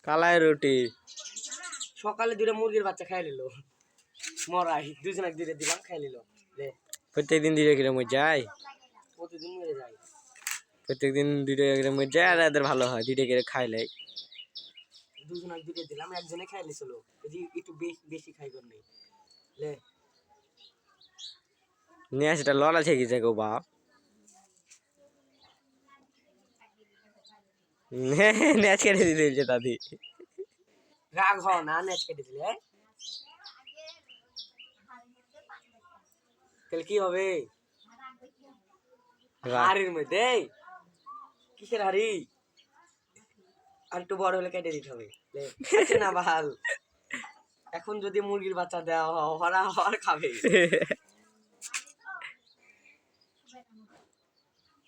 কালাই রুটি সকালে দুটো মুরগির বাচ্চা খাই নিল মরাই দুজনে দুটো দিলাম খাই নিল প্রত্যেকদিন দুইটা করে মরে যায় প্রতিদিন মেরে যায় প্রত্যেকদিন দুইটা করে মরে যায় আর এদের ভালো হয় দুইটা করে খাইলে দুজনে দুটো দিলাম একজনে খাই নিছিল একটু বেশি খাইবার নেই লে নিয়ে সেটা লড়া থেকে যায় গো বাপ নেচ কেটে দিতে দাদি রাগ হ না নেচ কেটে দিলে তাহলে কি হবে হাড়ির মধ্যে কিসের হাড়ি আর একটু বড় হলে কেটে দিতে হবে না ভাল এখন যদি মুরগির বাচ্চা দেওয়া হয় ওরা খাবে